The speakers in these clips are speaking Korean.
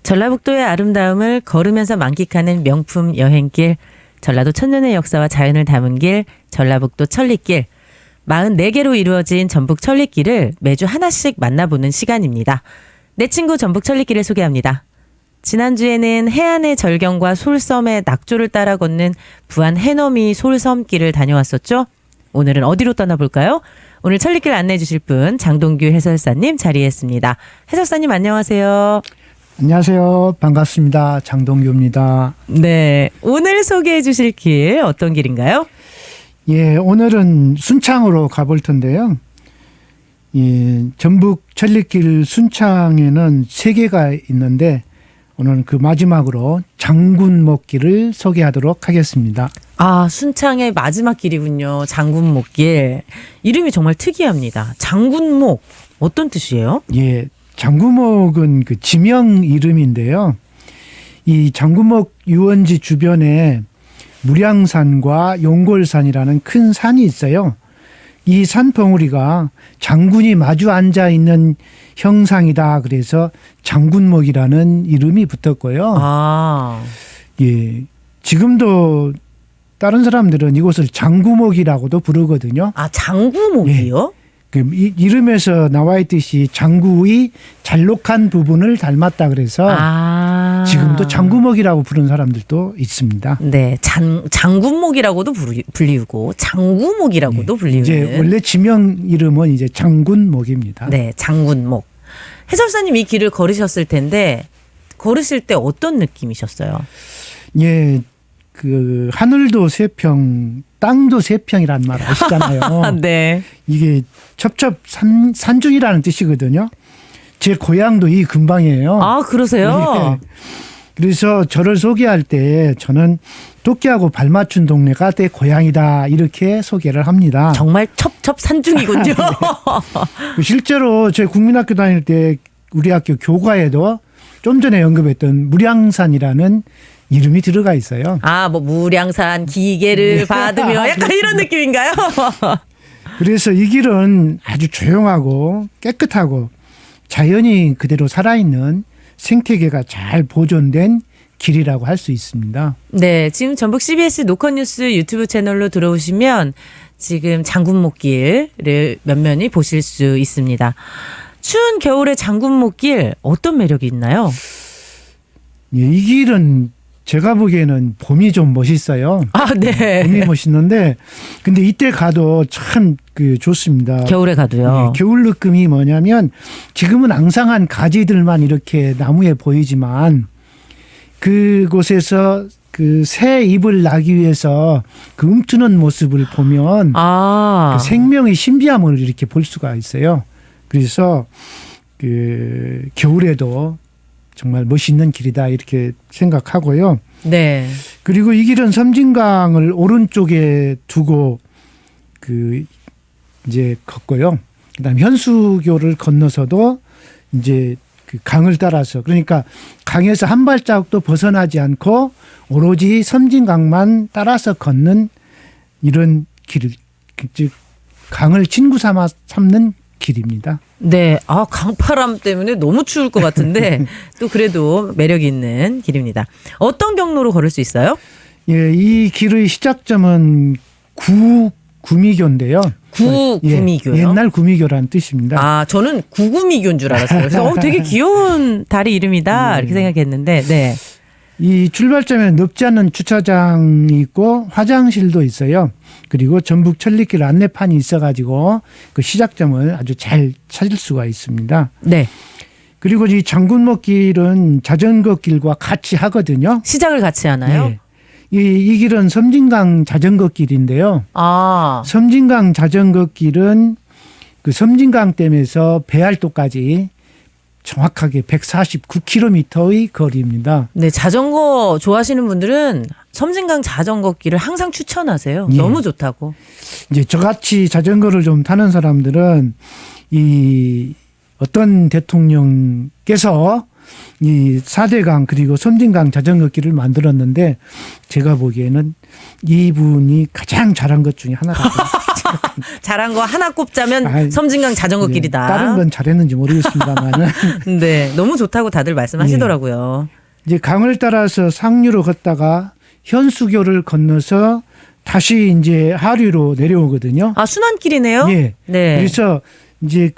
전라북도의 아름다움을 걸으면서 만끽하는 명품 여행길, 전라도 천년의 역사와 자연을 담은 길, 전라북도 천리길. 44개로 이루어진 전북 천리길을 매주 하나씩 만나보는 시간입니다. 내 친구 전북 천리길을 소개합니다. 지난주에는 해안의 절경과 솔섬의 낙조를 따라 걷는 부안 해넘이 솔섬길을 다녀왔었죠. 오늘은 어디로 떠나볼까요? 오늘 천리길 안내해 주실 분 장동규 해설사님 자리했습니다. 해설사님 안녕하세요. 안녕하세요. 반갑습니다. 장동규입니다. 네, 오늘 소개해 주실 길 어떤 길인가요? 예, 오늘은 순창으로 가볼 텐데요. 예, 전북 천리길 순창에는 3개가 있는데 오늘 그 마지막으로 장군목길을 소개하도록 하겠습니다. 아, 순창의 마지막 길이군요. 장군목길. 이름이 정말 특이합니다. 장군목 어떤 뜻이에요? 예, 장군목은 그 지명 이름인데요. 이 장군목 유원지 주변에 무량산과 용골산이라는 큰 산이 있어요. 이 산 덩어리가 장군이 마주 앉아 있는 형상이다. 그래서 장군목이라는 이름이 붙었고요. 아, 예, 지금도 다른 사람들은 이곳을 장구목이라고도 부르거든요. 아 장구목이요? 그 이름에서 나와 있듯이 장구의 잘록한 부분을 닮았다 그래서 아, 지금도 장구목이라고 부르는 사람들도 있습니다. 네, 장군목이라고도 불리우고 장구목이라고도 불리우는. 이제 원래 지명 이름은 이제 장군목입니다. 네, 장군목. 해설사님 이 길을 걸으셨을 텐데 걸으실 때 어떤 느낌이셨어요? 예, 그 하늘도 세평, 땅도 세평이라는 말 아시잖아요. 네. 이게 첩첩 산중이라는 뜻이거든요. 제 고향도 이 근방이에요. 아, 그러세요? 네. 그래서 저를 소개할 때 저는 토끼하고 발맞춘 동네가 내 고향이다 이렇게 소개를 합니다. 정말 첩첩산중이군요. 네. 실제로 제 국민학교 다닐 때 우리 학교 교과에도 좀 전에 언급했던 무량산이라는 이름이 들어가 있어요. 아, 뭐 무량산 기계를 받으며 약간 이런 느낌인가요? 그래서 이 길은 아주 조용하고 깨끗하고 자연이 그대로 살아있는 생태계가 잘 보존된 길이라고 할 수 있습니다. 네, 지금 전북 CBS 노컷뉴스 유튜브 채널로 들어오시면 지금 장군목길을 면면히 보실 수 있습니다. 추운 겨울의 장군목길 어떤 매력이 있나요? 예, 이 길은 제가 보기에는 봄이 좀 멋있어요. 아, 네. 봄이 멋있는데 근데 이때 가도 참 그 좋습니다. 겨울에 가도요. 예, 겨울 느낌이 뭐냐면 지금은 앙상한 가지들만 이렇게 나무에 보이지만 그곳에서 그 새 잎을 나기 위해서 그 움트는 모습을 보면 아, 그 생명의 신비함을 이렇게 볼 수가 있어요. 그래서 그 겨울에도 정말 멋있는 길이다 이렇게 생각하고요. 네. 그리고 이 길은 섬진강을 오른쪽에 두고 그 이제 걷고요. 그다음에 현수교를 건너서도 이제 그 강을 따라서 그러니까 강에서 한 발자국도 벗어나지 않고 오로지 섬진강만 따라서 걷는 이런 길을 즉 강을 친구 삼는 길입니다. 네. 아, 강바람 때문에 너무 추울 것 같은데 또 그래도 매력 있는 길입니다. 어떤 경로로 걸을 수 있어요? 예, 이 길의 시작점은 구미교인데요. 구미교요? 예, 옛날 구미교라는 뜻입니다. 아, 저는 구구미교인 줄 알았어요. 그래서 되게 귀여운 다리 이름이다 이렇게 생각했는데, 네. 이 출발점에 넓지 않은 주차장이 있고 화장실도 있어요. 그리고 전북 천리길 안내판이 있어가지고 그 시작점을 아주 잘 찾을 수가 있습니다. 네. 그리고 이 장군목길은 자전거 길과 같이 하거든요. 시작을 같이 하나요? 예. 이 길은 섬진강 자전거 길인데요. 아, 섬진강 자전거 길은 그 섬진강댐에서 배알도까지 정확하게 149km의 거리입니다. 네. 자전거 좋아하시는 분들은 섬진강 자전거 길을 항상 추천하세요. 예. 너무 좋다고. 이제 저같이 자전거를 좀 타는 사람들은 이 어떤 대통령께서 이 4대강 그리고 섬진강 자전거 길을 만들었는데 제가 보기에는 이분이 가장 잘한 것 중에 하나라고 잘한 거 하나 꼽자면 아이, 섬진강 자전거길이다. 다른 건 잘했는지 모르겠습니다만은 네, 너무 좋다고 다들 말씀하시더라고요. 이제 강을 따라서 상류로 걷다가 현수교를 건너서 다시 이제 하류로 내려오거든요. 아, 순환길이네요? 예. 네. 그래서 이제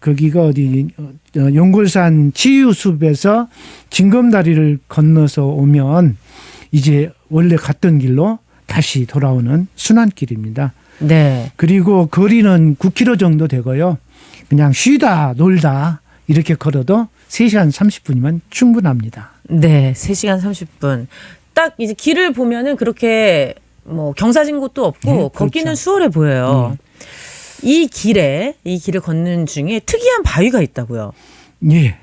거기가 어디 용골산 치유숲에서 징검다리를 건너서 오면 이제 원래 갔던 길로 다시 돌아오는 순환길입니다. 네. 그리고 거리는 9km 정도 되고요. 그냥 쉬다 놀다 이렇게 걸어도 3시간 30분이면 충분합니다. 네, 3시간 30분. 딱 이제 길을 보면은 그렇게 뭐 경사진 곳도 없고 네, 걷기는 그렇죠. 수월해 보여요. 이 길을 걷는 중에 특이한 바위가 있다고요. 예.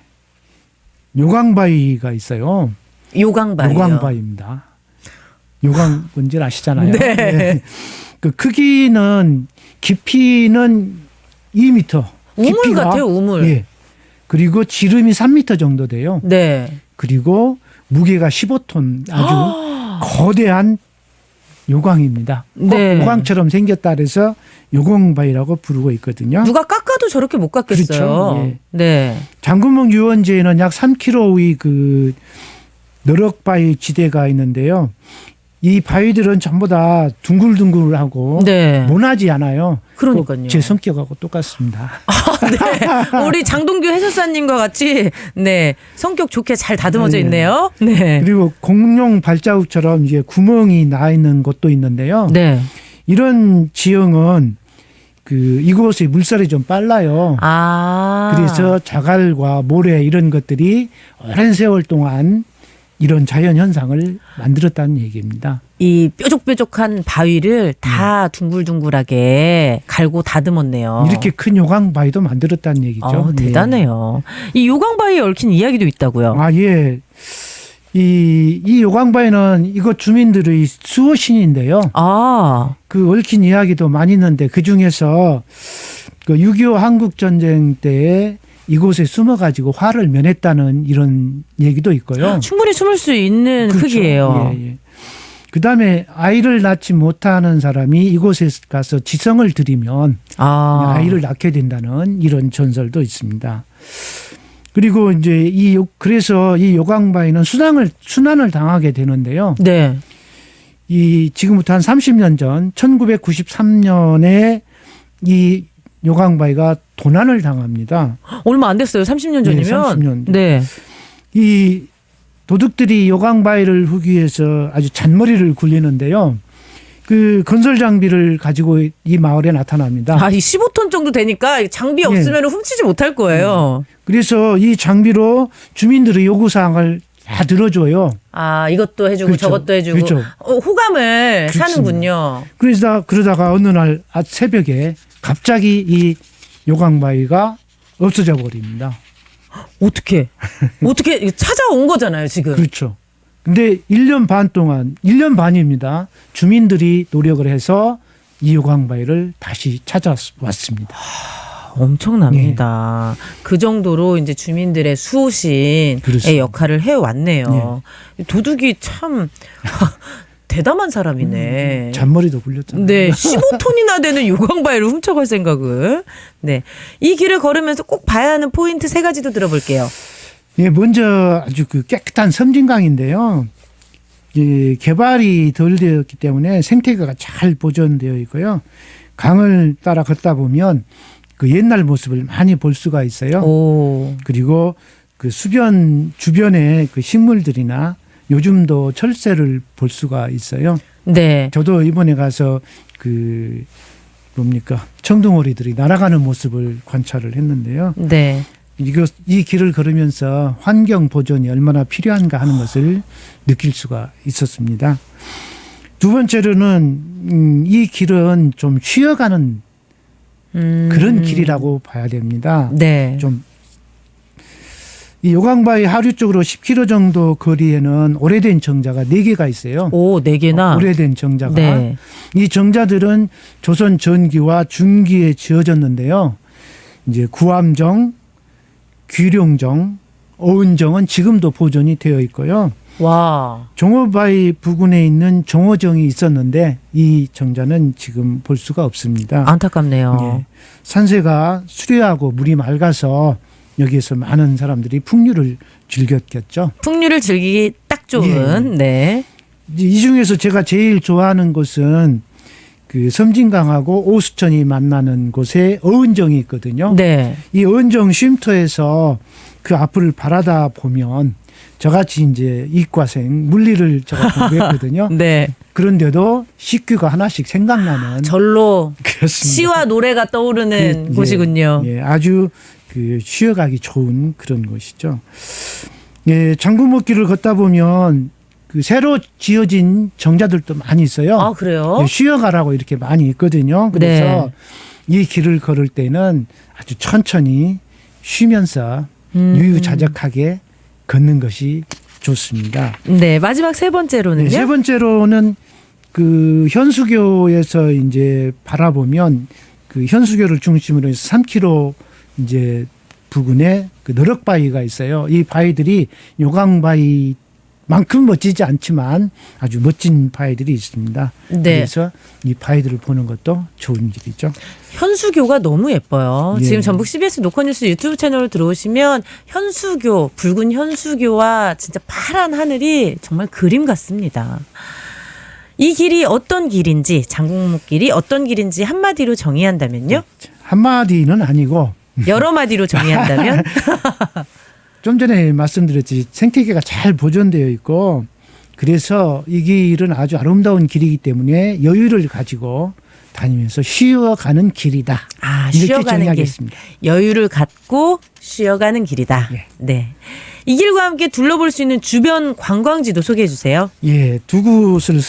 요강바위가 있어요. 요강바위요. 요강바위입니다. 요강 뭔지 아시잖아요. 네. 그 크기는 깊이는 2m. 우물 같아요, 우물. 예. 그리고 지름이 3m 정도 돼요. 네. 그리고 무게가 15톤 아주 거대한 요강입니다. 네. 요강처럼 생겼다 그래서 요강바위라고 부르고 있거든요. 누가 깎아도 저렇게 못 깎겠어요. 그렇죠. 예. 네. 장군봉 유원지에는 약 3km의 그 너럭바위 지대가 있는데요. 이 바위들은 전부 다 둥글둥글하고 네. 모나지 않아요. 그러니까요. 꼭제 성격하고 똑같습니다. 네. 우리 장동규 해설사님과 같이 네 성격 좋게 잘 다듬어져 네. 있네요. 네. 그리고 공룡 발자국처럼 이제 구멍이 나 있는 곳도 있는데요. 네. 이런 지형은 이곳의 물살이 좀 빨라요. 아. 그래서 자갈과 모래 이런 것들이 오랜 세월 동안 이런 자연 현상을 만들었다는 얘기입니다. 이 뾰족뾰족한 바위를 다 둥글둥글하게 갈고 다듬었네요. 이렇게 큰 요강바위도 만들었다는 얘기죠. 대단해요. 이 요강바위에 얽힌 이야기도 있다고요. 아, 예. 이 요강바위는 이곳 주민들의 수호신인데요. 아. 그 얽힌 이야기도 많이 있는데 그 중에서 그 6.25 한국전쟁 때에 이곳에 숨어가지고 화를 면했다는 이런 얘기도 있고요. 충분히 숨을 수 있는 그렇죠. 크기예요. 예, 예. 그다음에 아이를 낳지 못하는 사람이 이곳에 가서 지성을 들이면 아이를 낳게 된다는 이런 전설도 있습니다. 그리고 이제 그래서 이 요강바위는 순환을 당하게 되는데요. 네. 지금부터 한 30년 전 1993년에 이 요강바위가 도난을 당합니다. 얼마 안 됐어요. 30년 전이면. 네, 30년. 네. 이 도둑들이 요강바위를 후기 위해서 아주 잔머리를 굴리는데요. 그 건설 장비를 가지고 이 마을에 나타납니다. 이 15톤 정도 되니까 장비 없으면 훔치지 못할 거예요. 그래서 이 장비로 주민들의 요구사항을 다 들어줘요. 이것도 해주고 그렇죠. 저것도 해주고 그렇죠. 호감을 그렇습니다. 사는군요. 그러다가 어느 날 새벽에 갑자기 이 요강바위가 없어져 버립니다. 어떻게 찾아온 거잖아요, 지금. 그렇죠. 근데 1년 반입니다. 주민들이 노력을 해서 이 요강바위를 다시 찾아왔습니다. 엄청납니다. 그 정도로 이제 주민들의 수호신의 그렇습니다. 역할을 해왔네요. 도둑이 참 대담한 사람이네. 잔머리도 굴렸잖아요. 네, 15톤이나 되는 요강바위를 훔쳐갈 생각을. 네, 이 길을 걸으면서 꼭 봐야 하는 포인트 3가지도 들어볼게요. 예, 먼저 아주 깨끗한 섬진강인데요. 개발이 덜 되었기 때문에 생태계가 잘 보존되어 있고요. 강을 따라 걷다 보면 그 옛날 모습을 많이 볼 수가 있어요. 오. 그리고 그 수변 주변에 그 식물들이나 요즘도 철새를 볼 수가 있어요. 네. 저도 이번에 가서 청둥오리들이 날아가는 모습을 관찰을 했는데요. 네. 이 길을 걸으면서 환경 보존이 얼마나 필요한가 하는 것을 느낄 수가 있었습니다. 두 번째로는 이 길은 좀 쉬어가는 그런 길이라고 봐야 됩니다. 네. 이 요강바위 하류 쪽으로 10km 정도 거리에는 오래된 정자가 4개가 있어요. 오, 4개나. 오래된 정자가. 네. 이 정자들은 조선 전기와 중기에 지어졌는데요. 이제 구암정, 귀룡정, 어은정은 지금도 보존이 되어 있고요. 와. 종호바위 부근에 있는 종호정이 있었는데 이 정자는 지금 볼 수가 없습니다. 안타깝네요. 예. 산세가 수려하고 물이 맑아서 여기에서 많은 사람들이 풍류를 즐겼겠죠. 풍류를 즐기기 딱 좋은. 네. 이 중에서 제가 제일 좋아하는 곳은 그 섬진강하고 오수천이 만나는 곳에 어은정이 있거든요. 네. 이 어은정 쉼터에서 그 앞을 바라다 보면 저같이 이제 이과생 물리를 제가 공부했거든요. 네. 그런데도 식규가 하나씩 생각나는 절로 그렇습니다. 시와 노래가 떠오르는 예, 곳이군요. 예, 아주 그 쉬어가기 좋은 그런 곳이죠. 예, 장구목길을 걷다 보면 그 새로 지어진 정자들도 많이 있어요. 아, 그래요? 예, 쉬어가라고 이렇게 많이 있거든요. 그래서 이 길을 걸을 때는 아주 천천히 쉬면서 유유자적하게 걷는 것이 좋습니다. 네. 마지막 세 번째로는요? 네, 세 번째로는 그 현수교에서 이제 바라보면 그 현수교를 중심으로 해서 3km 이제 부근에 그 너럭바위가 있어요. 이 바위들이 요강바위만큼 멋지지 않지만 아주 멋진 바위들이 있습니다. 네. 그래서 이 바위들을 보는 것도 좋은 일이죠. 현수교가 너무 예뻐요. 예. 지금 전북 CBS 노컷뉴스 유튜브 채널 들어오시면 현수교, 붉은 현수교와 진짜 파란 하늘이 정말 그림 같습니다. 이 길이 어떤 길인지, 장국목길이 어떤 길인지 한마디로 정의한다면요? 한마디는 아니고 여러 마디로 정의한다면? 좀 전에 말씀드렸듯이 생태계가 잘 보존되어 있고 그래서 이 길은 아주 아름다운 길이기 때문에 여유를 가지고 다니면서 쉬어가는 길이다. 아, 이렇게 쉬어가는 정의하겠습니다. 길. 여유를 갖고 쉬어가는 길이다. 예. 네. 이 길과 함께 둘러볼 수 있는 주변 관광지도 소개해 주세요. 예, 두 곳을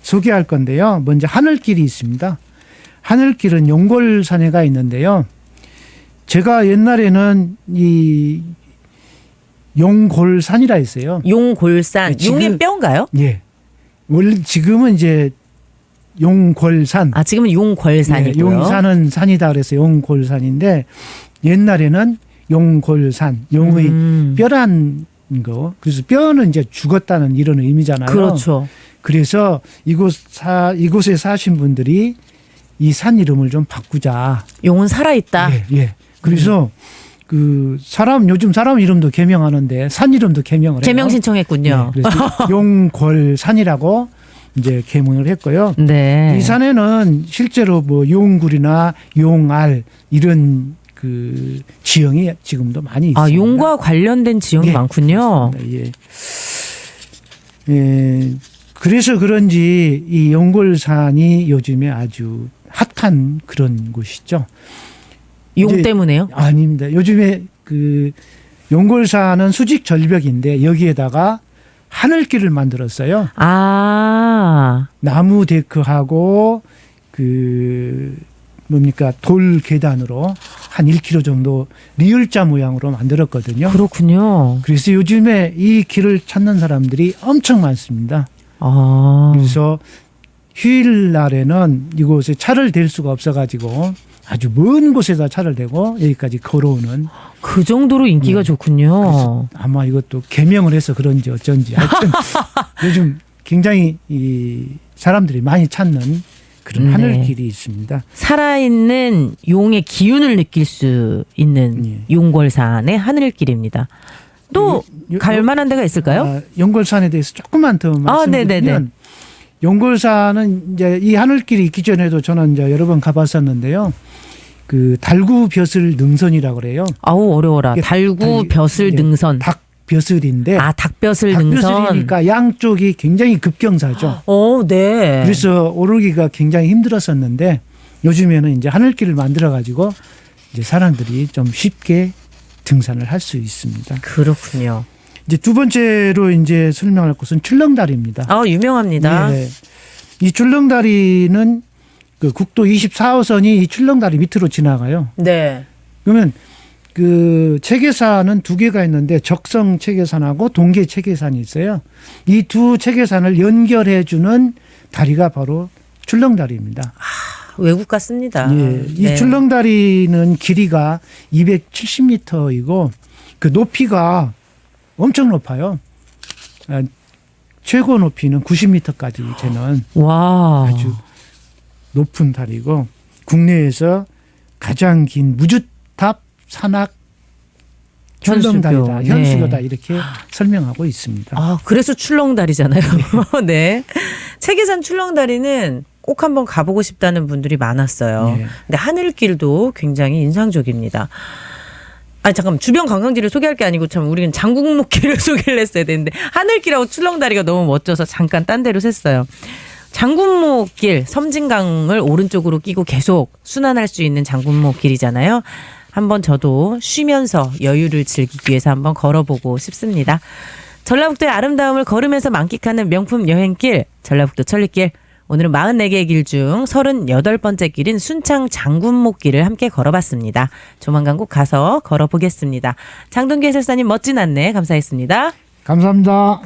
소개할 건데요. 먼저 하늘길이 있습니다. 하늘길은 용골산에가 있는데요. 제가 옛날에는 이 용골산이라 했어요. 용골산. 네, 지금- 용의 뼈인가요? 예. 원래 지금은 이제 용골산. 아, 지금은 예, 용골산이고요. 용산은 산이다 그래서 용골산인데 옛날에는 용골산, 용의 뼈란 거. 그래서 뼈는 이제 죽었다는 이런 의미잖아요. 그렇죠. 그래서 이곳에 사신 분들이 이 산 이름을 좀 바꾸자. 용은 살아있다. 예, 예. 그래서 그 요즘 사람 이름도 개명하는데 산 이름도 개명을 해요. 개명 신청했군요. 네, 그래서 용골산이라고 이제 개명을 했고요. 네. 이 산에는 실제로 뭐 용굴이나 용알 이런 그 지형이 지금도 많이 있습니다. 아, 용과 관련된 지형이 예, 많군요. 그렇습니다. 예. 예. 그래서 그런지 이 용골산이 요즘에 아주 핫한 그런 곳이죠. 용 이제- 때문에요? 아닙니다. 요즘에 그 용골산은 수직 절벽인데 여기에다가 하늘길을 만들었어요. 아, 나무 데크하고 그 뭡니까 돌 계단으로 한 1km 정도 리을자 모양으로 만들었거든요. 그렇군요. 그래서 요즘에 이 길을 찾는 사람들이 엄청 많습니다. 아, 그래서 휴일 날에는 이곳에 차를 댈 수가 없어가지고 아주 먼 곳에다 차를 대고 여기까지 걸어오는 그 정도로 인기가 좋군요. 그래서 아마 이것도 개명을 해서 그런지 어쩐지 하여튼 요즘 굉장히 이 사람들이 많이 찾는 그런 네. 하늘길이 있습니다. 살아있는 용의 기운을 느낄 수 있는 예. 용골산의 하늘길입니다. 또 요- 갈 만한 데가 있을까요? 아, 용골산에 대해서 조금만 더 네네네. 말씀드리면 용골산은 이제 이 하늘길이 있기 전에도 저는 이제 여러 번 가봤었는데요. 그 달구 벼슬 능선이라고 그래요. 아우 어려워라. 이게 달구 벼슬 예, 능선. 닭 벼슬인데 아, 닭벼슬 능선. 닭벼슬이니까 양쪽이 굉장히 급경사죠. 네. 그래서 오르기가 굉장히 힘들었었는데 요즘에는 이제 하늘길을 만들어 가지고 이제 사람들이 좀 쉽게 등산을 할 수 있습니다. 그렇군요. 이제 두 번째로 이제 설명할 곳은 출렁다리입니다. 아, 유명합니다. 네. 이 출렁다리는 그 국도 24호선이 이 출렁다리 밑으로 지나가요. 네. 그러면 그 체계산은 두 개가 있는데 적성 체계산하고 동계 체계산이 있어요. 이 두 체계산을 연결해 주는 다리가 바로 출렁다리입니다. 외국 같습니다. 예. 이 네. 출렁다리는 길이가 270m이고 그 높이가 엄청 높아요. 최고 높이는 90m까지 되는 와. 아주 높은 다리고 국내에서 가장 긴 무주탑 산악 출렁다리다, 현수교. 현수교다 네. 이렇게 설명하고 있습니다. 아, 그래서 출렁다리잖아요. 네. 책이산 출렁다리는 꼭 한번 가보고 싶다는 분들이 많았어요. 네. 근데 하늘길도 굉장히 인상적입니다. 아니 잠깐 주변 관광지를 소개할 게 아니고 참 우리는 장국목길을 소개를 했어야 되는데 하늘길하고 출렁다리가 너무 멋져서 잠깐 딴 데로 샜어요. 장군목길 섬진강을 오른쪽으로 끼고 계속 순환할 수 있는 장군목길이잖아요. 한번 저도 쉬면서 여유를 즐기기 위해서 한번 걸어보고 싶습니다. 전라북도의 아름다움을 걸으면서 만끽하는 명품 여행길 전라북도 천리길. 오늘은 44개의 길 중 38번째 길인 순창 장군목길을 함께 걸어봤습니다. 조만간 꼭 가서 걸어보겠습니다. 장동기 해설사님 멋진 안내 감사했습니다. 감사합니다.